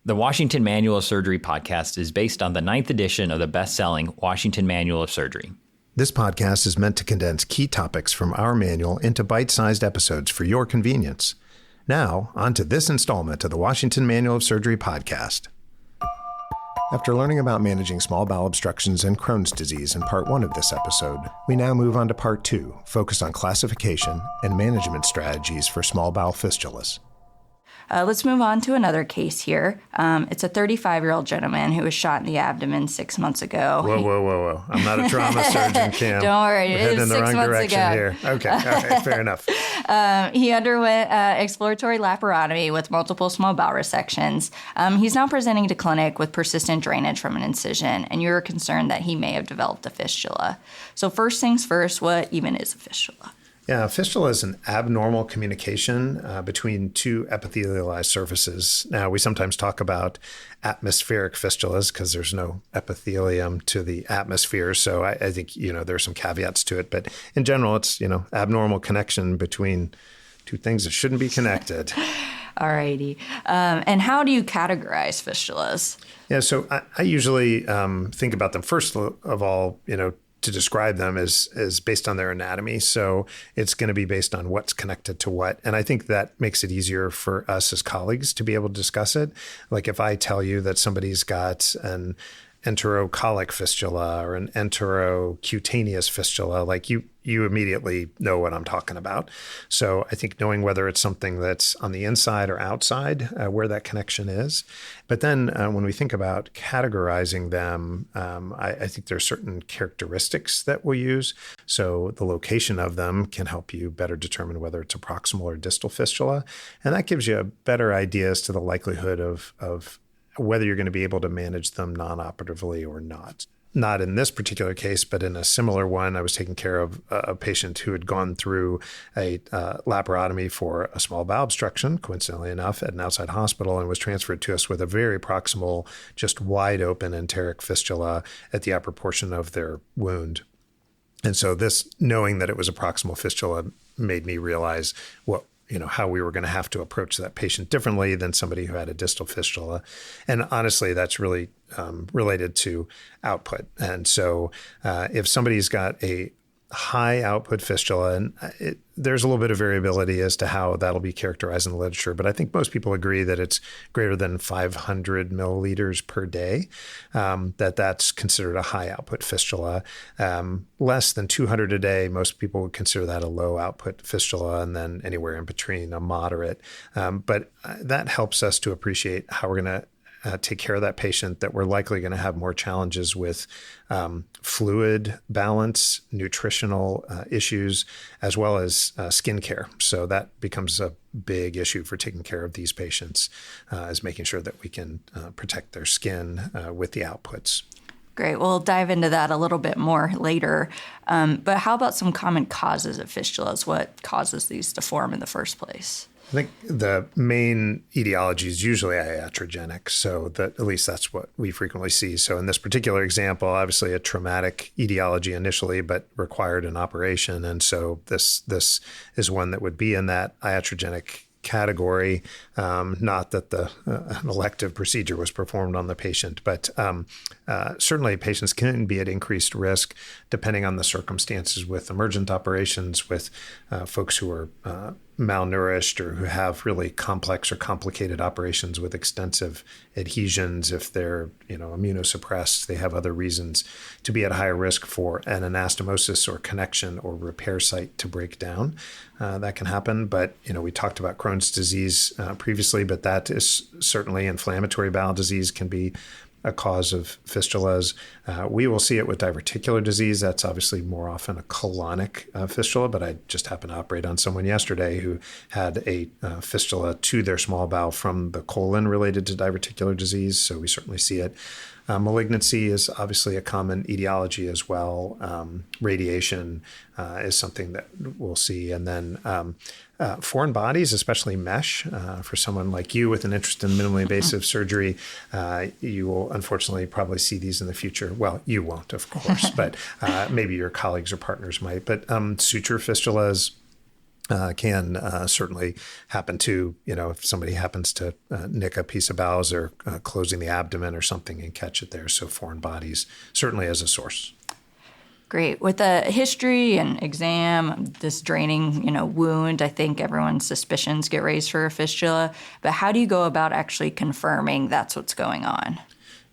The Washington Manual of Surgery podcast is based on the 9th edition of the best-selling Washington Manual of Surgery. This podcast is meant to condense key topics from our manual into bite-sized episodes for your convenience. Now, on to this installment of the Washington Manual of Surgery podcast. After learning about managing small bowel obstructions and Crohn's disease in part 1 of this episode, we now move on to part 2, focused on classification and management strategies for small bowel fistulas. Let's move on to another case here. It's a 35-year-old gentleman who was shot in the abdomen 6 months ago. Whoa. I'm not a trauma surgeon, Cam. Don't worry, it was 6 months ago. Here. Okay, all right, fair enough. He underwent exploratory laparotomy with multiple small bowel resections. He's now presenting to clinic with persistent drainage from an incision, and you're concerned that he may have developed a fistula. So first things first, what even is a fistula? Yeah, a fistula is an abnormal communication between two epithelialized surfaces. Now, we sometimes talk about atmospheric fistulas because there's no epithelium to the atmosphere. So I think, there's some caveats to it. But in general, it's, abnormal connection between two things that shouldn't be connected. All righty. And how do you categorize fistulas? Yeah, so I usually think about them first of all, to describe them is based on their anatomy. So it's going to be based on what's connected to what. And I think that makes it easier for us as colleagues to be able to discuss it. Like if I tell you that somebody's got an enterocolic fistula or an enterocutaneous fistula, like you immediately know what I'm talking about. So I think knowing whether it's something that's on the inside or outside, where that connection is. But then when we think about categorizing them, I think there's certain characteristics that we'll use. So the location of them can help you better determine whether it's a proximal or distal fistula. And that gives you a better idea as to the likelihood of whether you're going to be able to manage them non-operatively or not. Not in this particular case, but in a similar one, I was taking care of a patient who had gone through a laparotomy for a small bowel obstruction, coincidentally enough, at an outside hospital, and was transferred to us with a very proximal, just wide open enteric fistula at the upper portion of their wound. And so this, knowing that it was a proximal fistula, made me realize how we were going to have to approach that patient differently than somebody who had a distal fistula. And honestly, that's really related to output. And so if somebody's got a high output fistula, and there's a little bit of variability as to how that'll be characterized in the literature, but I think most people agree that it's greater than 500 milliliters per day, that's considered a high output fistula. Less than 200 a day, most people would consider that a low output fistula, and then anywhere in between a moderate. But that helps us to appreciate how we're going to take care of that patient, that we're likely going to have more challenges with fluid balance, nutritional issues, as well as skin care. So that becomes a big issue for taking care of these patients, is making sure that we can protect their skin with the outputs. Great. We'll dive into that a little bit more later. But how about some common causes of fistulas? What causes these to form in the first place? I think the main etiology is usually iatrogenic, so that at least that's what we frequently see. So in this particular example, obviously a traumatic etiology initially, but required an operation. And so this is one that would be in that iatrogenic category. Not that an elective procedure was performed on the patient, but certainly patients can be at increased risk depending on the circumstances with emergent operations, with folks who are malnourished or who have really complex or complicated operations with extensive adhesions. If they're immunosuppressed, they have other reasons to be at higher risk for an anastomosis or connection or repair site to break down. That can happen. But we talked about Crohn's disease previously, but that is certainly inflammatory bowel disease can be a cause of fistulas. We will see it with diverticular disease. That's obviously more often a colonic fistula, but I just happened to operate on someone yesterday who had a fistula to their small bowel from the colon related to diverticular disease. So we certainly see it. Malignancy is obviously a common etiology as well. Radiation is something that we'll see. And then foreign bodies, especially mesh, for someone like you with an interest in minimally invasive surgery, you will unfortunately probably see these in the future. Well, you won't, of course, but maybe your colleagues or partners might. But suture fistulas, can certainly happen to, if somebody happens to nick a piece of bowels or closing the abdomen or something and catch it there. So foreign bodies certainly as a source. Great. With a history and exam, this draining, wound, I think everyone's suspicions get raised for a fistula. But how do you go about actually confirming that's what's going on?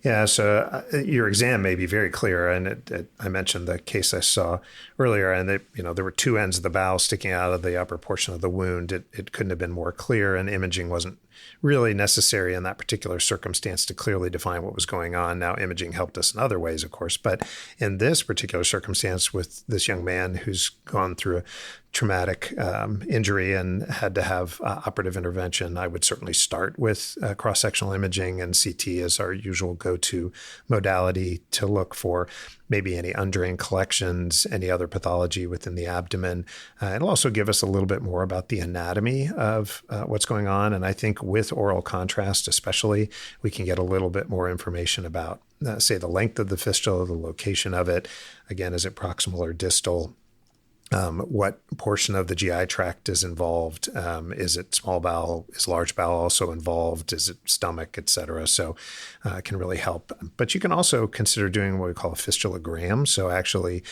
Yeah, so your exam may be very clear, and I mentioned the case I saw earlier, and there were two ends of the bowel sticking out of the upper portion of the wound. It couldn't have been more clear, and imaging wasn't really necessary in that particular circumstance to clearly define what was going on. Now, imaging helped us in other ways, of course, but in this particular circumstance with this young man who's gone through a traumatic injury and had to have operative intervention, I would certainly start with cross-sectional imaging, and CT is our usual go-to modality to look for maybe any undrained collections, any other pathology within the abdomen. It'll also give us a little bit more about the anatomy of what's going on. And I think with oral contrast especially, we can get a little bit more information about, say, the length of the fistula, the location of it. Again, is it proximal or distal? What portion of the GI tract is involved? Is it small bowel? Is large bowel also involved? Is it stomach, et cetera? So it can really help. But you can also consider doing what we call a fistulogram. So actually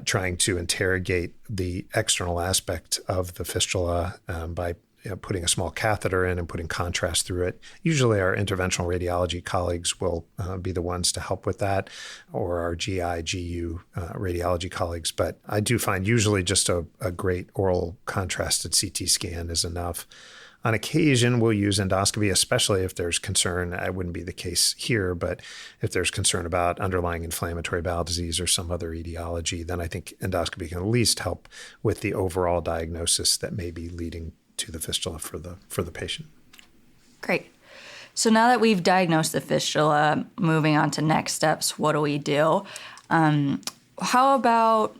trying to interrogate the external aspect of the fistula by putting a small catheter in and putting contrast through it. Usually our interventional radiology colleagues will be the ones to help with that, or our GI, GU radiology colleagues. But I do find usually just a great oral contrasted CT scan is enough. On occasion, we'll use endoscopy, especially if there's concern. It wouldn't be the case here, but if there's concern about underlying inflammatory bowel disease or some other etiology, then I think endoscopy can at least help with the overall diagnosis that may be leading to the fistula for the patient. Great. So now that we've diagnosed the fistula, moving on to next steps, what do we do? How about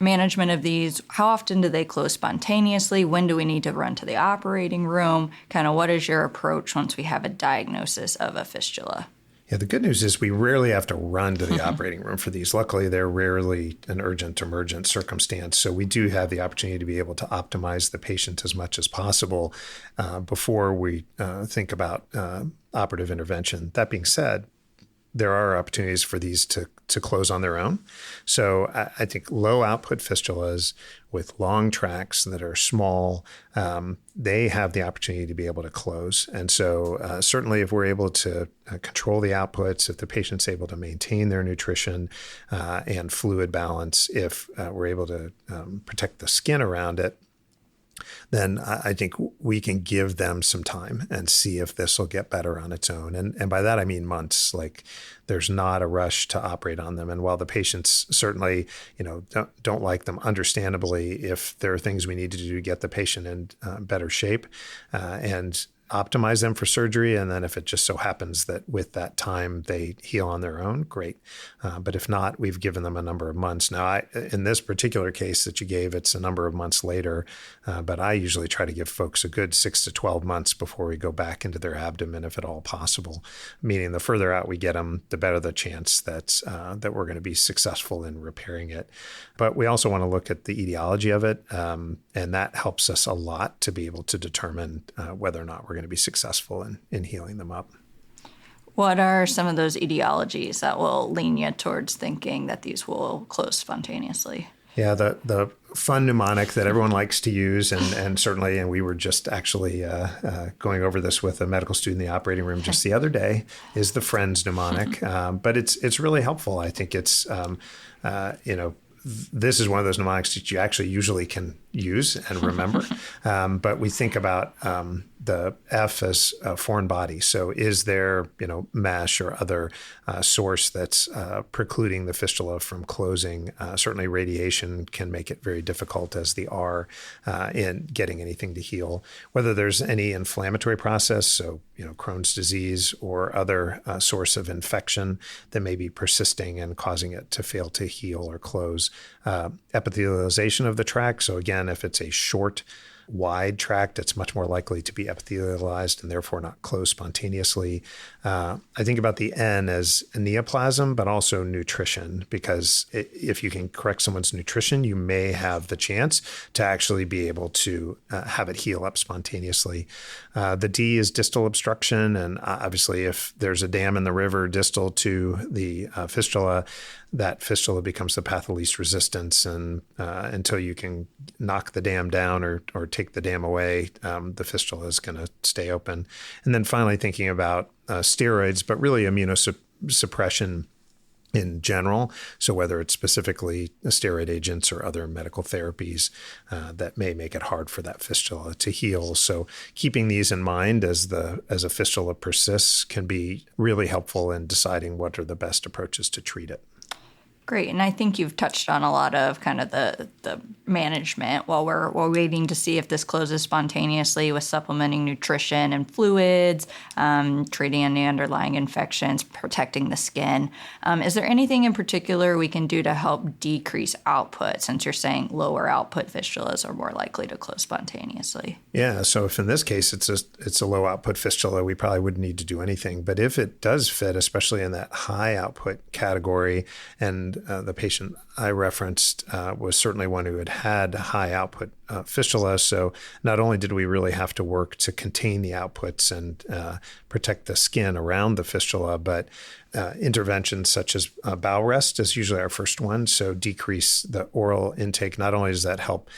management of these? How often do they close spontaneously? When do we need to run to the operating room? Kind of what is your approach once we have a diagnosis of a fistula? Yeah, the good news is we rarely have to run to the operating room for these. Luckily, they're rarely an urgent emergent circumstance. So we do have the opportunity to be able to optimize the patient as much as possible before we think about operative intervention. That being said, there are opportunities for these to close on their own. So I think low output fistulas with long tracts that are small, they have the opportunity to be able to close. And so certainly if we're able to control the outputs, if the patient's able to maintain their nutrition and fluid balance, if we're able to protect the skin around it, then I think we can give them some time and see if this will get better on its own. And by that, I mean months. Like there's not a rush to operate on them. And while the patients certainly, don't like them, understandably, if there are things we need to do to get the patient in better shape and optimize them for surgery. And then if it just so happens that with that time they heal on their own, great. But if not, we've given them a number of months. Now, in this particular case that you gave, it's a number of months later. But I usually try to give folks a good 6 to 12 months before we go back into their abdomen, if at all possible. Meaning the further out we get them, the better the chance that we're going to be successful in repairing it. But we also want to look at the etiology of it. And that helps us a lot to be able to determine whether or not we're going to be successful in healing them up. What are some of those etiologies that will lean you towards thinking that these will close spontaneously? Yeah, the fun mnemonic that everyone likes to use, and certainly, and we were just actually going over this with a medical student in the operating room just the other day, is the FRIENDS mnemonic. But it's really helpful. I think it's, this is one of those mnemonics that you actually usually can use and remember. But we think about the F as a foreign body. So is there, mesh or other source that's precluding the fistula from closing? Certainly radiation can make it very difficult as the R in getting anything to heal. Whether there's any inflammatory process, so, Crohn's disease or other source of infection that may be persisting and causing it to fail to heal or close. Epithelialization of the tract. So again, if it's a short wide tract, it's much more likely to be epithelialized and therefore not close spontaneously. I think about the N as neoplasm, but also nutrition, because if you can correct someone's nutrition, you may have the chance to actually be able to have it heal up spontaneously. The D is distal obstruction. And obviously, if there's a dam in the river distal to the fistula, that fistula becomes the path of least resistance. And until you can knock the dam down or take the dam away, the fistula is going to stay open. And then finally, thinking about steroids, but really immunosuppression in general. So whether it's specifically steroid agents or other medical therapies that may make it hard for that fistula to heal. So keeping these in mind as a fistula persists can be really helpful in deciding what are the best approaches to treat it. Great. And I think you've touched on a lot of kind of the management while we're waiting to see if this closes spontaneously with supplementing nutrition and fluids, treating any underlying infections, protecting the skin. Is there anything in particular we can do to help decrease output, since you're saying lower output fistulas are more likely to close spontaneously? Yeah. So if in this case it's a low output fistula, we probably wouldn't need to do anything. But if it does fit, especially in that high output category, and the patient I referenced was certainly one who had high output fistula. So not only did we really have to work to contain the outputs and protect the skin around the fistula, but interventions such as bowel rest is usually our first one. So decrease the oral intake. Not only does that help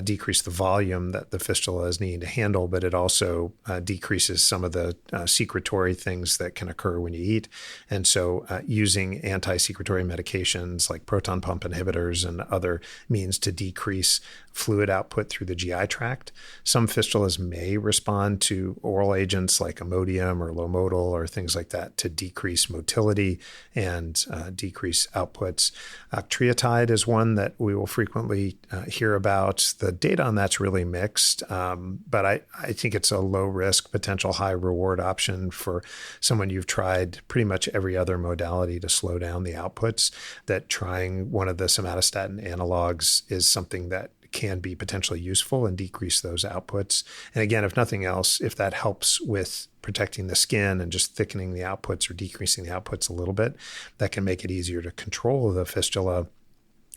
decrease the volume that the fistula is needing to handle, but it also decreases some of the secretory things that can occur when you eat. And so using anti-secretory medications like proton pump inhibitors and other means to decrease fluid output through the GI tract. Some fistulas may respond to oral agents like Imodium or Lomodal or things like that to decrease motility and decrease outputs. Octreotide is one that we will frequently hear about. The data on that's really mixed, but I think it's a low risk, potential high reward option for someone you've tried pretty much every other modality to slow down the outputs, that trying one of the somatostatin analogs is something that can be potentially useful and decrease those outputs. And again, if nothing else, if that helps with protecting the skin and just thickening the outputs or decreasing the outputs a little bit, that can make it easier to control the fistula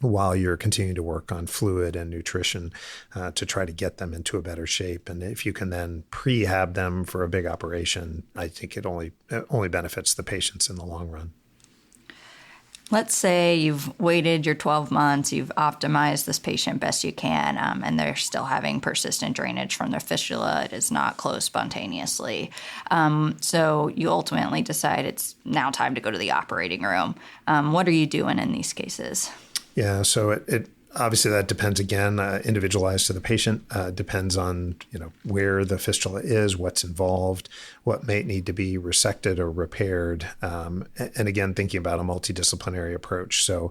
while you're continuing to work on fluid and nutrition to try to get them into a better shape. And if you can then prehab them for a big operation, I think it only benefits the patients in the long run. Let's say you've waited your 12 months, you've optimized this patient best you can, and they're still having persistent drainage from their fistula. It is not closed spontaneously. So you ultimately decide it's now time to go to the operating room. What are you doing in these cases? Yeah, so it obviously that depends again, individualized to the patient. Depends on where the fistula is, what's involved, what may need to be resected or repaired, and again thinking about a multidisciplinary approach. So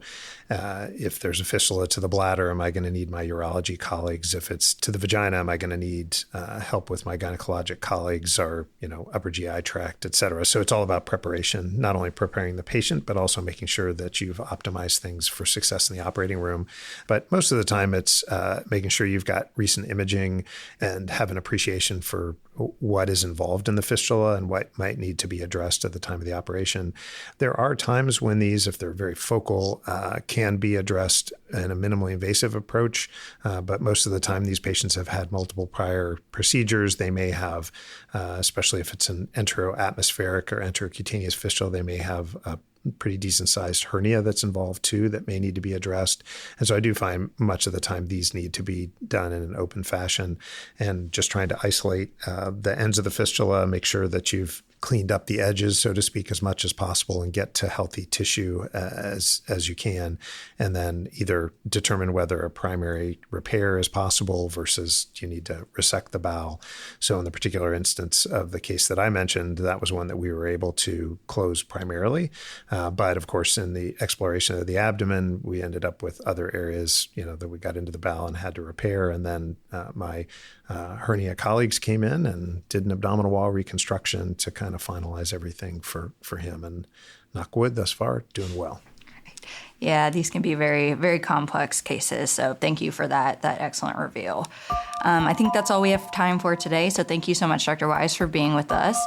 if there's a fistula to the bladder, am I going to need my urology colleagues? If it's to the vagina, am I going to need help with my gynecologic colleagues or upper GI tract, et cetera? So it's all about preparation, not only preparing the patient, but also making sure that you've optimized things for success in the operating room. But most of the time, it's making sure you've got recent imaging and have an appreciation for what is involved in the fistula and what might need to be addressed at the time of the operation. There are times when these, if they're very focal, can be addressed in a minimally invasive approach. But most of the time, these patients have had multiple prior procedures. They may have, especially if it's an enteroatmospheric or enterocutaneous fistula, they may have a pretty decent sized hernia that's involved too that may need to be addressed. And so I do find much of the time these need to be done in an open fashion, and just trying to isolate the ends of the fistula, make sure that you've cleaned up the edges, so to speak, as much as possible and get to healthy tissue as you can. And then either determine whether a primary repair is possible versus you need to resect the bowel. So in the particular instance of the case that I mentioned, that was one that we were able to close primarily. But of course, in the exploration of the abdomen, we ended up with other areas, that we got into the bowel and had to repair. And then my hernia colleagues came in and did an abdominal wall reconstruction to kind of finalize everything for him. And knock wood, thus far, doing well. Yeah, these can be very, very complex cases. So thank you for that excellent review. I think that's all we have time for today. So thank you so much, Dr. Wise, for being with us.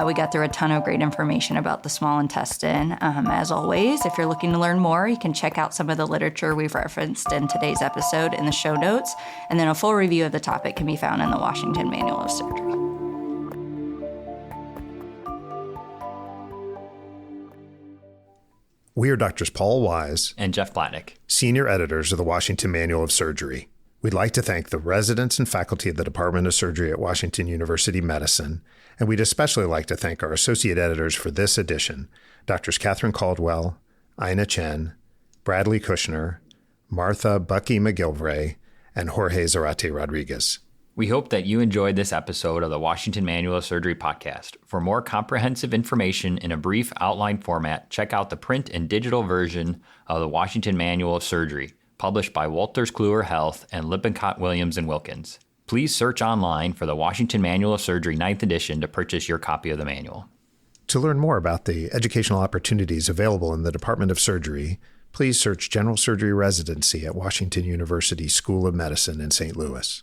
We got through a ton of great information about the small intestine. As always, if you're looking to learn more, you can check out some of the literature we've referenced in today's episode in the show notes. And then a full review of the topic can be found in the Washington Manual of Surgery. We are Drs. Paul Wise and Jeff Blatnick, senior editors of the Washington Manual of Surgery. We'd like to thank the residents and faculty of the Department of Surgery at Washington University Medicine, and we'd especially like to thank our associate editors for this edition, Drs. Catherine Caldwell, Ina Chen, Bradley Kushner, Martha Bucky McGilvray, and Jorge Zarate Rodriguez. We hope that you enjoyed this episode of the Washington Manual of Surgery podcast. For more comprehensive information in a brief outline format, check out the print and digital version of the Washington Manual of Surgery, published by Wolters Kluwer Health and Lippincott Williams & Wilkins. Please search online for the Washington Manual of Surgery 9th edition to purchase your copy of the manual. To learn more about the educational opportunities available in the Department of Surgery, please search General Surgery Residency at Washington University School of Medicine in St. Louis.